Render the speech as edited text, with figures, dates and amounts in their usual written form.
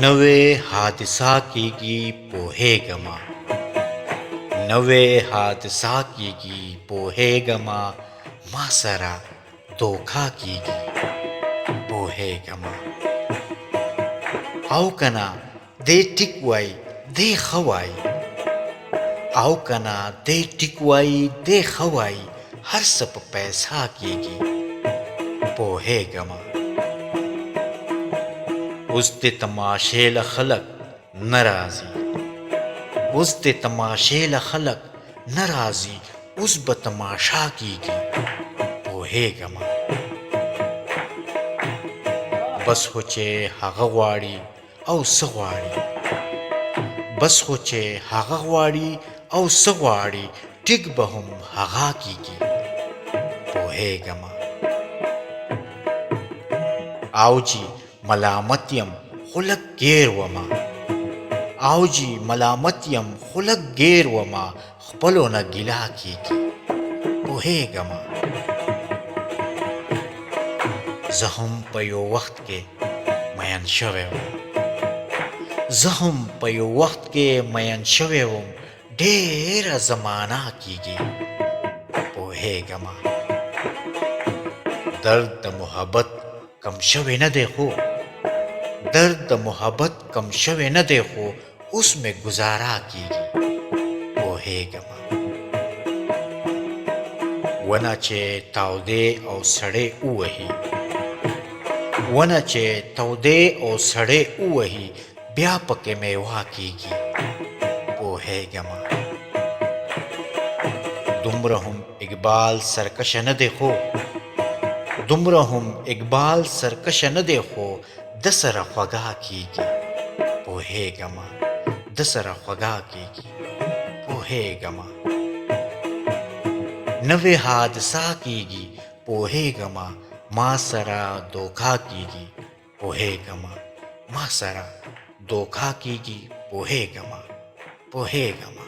नवे हादसा कीगी पोहेगमा, नवे हादसा कीगी पोहेगमा, मा सरा धोखा कीगी पोहेगमा। او کنا دې ټیک وای دې خوای، او کنا دې ټیک وای دې خوای، هر څه په پیسا کېږي پوهېږمه. اوس دې تماشې له خلک نه راځي، اوس دې تماشې له خلک نه راځي، اوس به تماشا کېږي پوهېږمه. بس خو چې هغه غواړي او څه غواړي، بس خو چې هغه غواړي او څه غواړي، ټیک به هم هغه کېږي پوهېږمه. او جی ملامت یم خو لږ ګیر ومه، او جی ملامت یم خو لږ ګیر ومه، خپلو نه ګیله کېږي پوهېږمه. زه هم په یو وخت کې مین شوی وم، زه هم په یو وخت کې مین شوی وم، ډېره زمانه کېږي پوهېږمه. درد د محبت کم شوی نه دی خو، درد د محبت کم شوی نه دی خو، اوس مې ګزاره کېږي پوهېږمه. ونه چې تودې او سړې ووهي، ونه چې تودې او سړې ووهي، بیا پکې میوه کېږي پوهېږمه. دومره هم اقبال سرکشه نه دی خو، دومره هم اقبال سرکشه نه دی خو، د سره خوږه کېږي پوهېږمه، د سره خوږه کېږي پوهېږمه. نوې حادثه کېږي پوهېږمه، ما سره دوکه کېږي پوهېږمه، ما سره دوکه کېږي پوهېږمه پوهېږمه.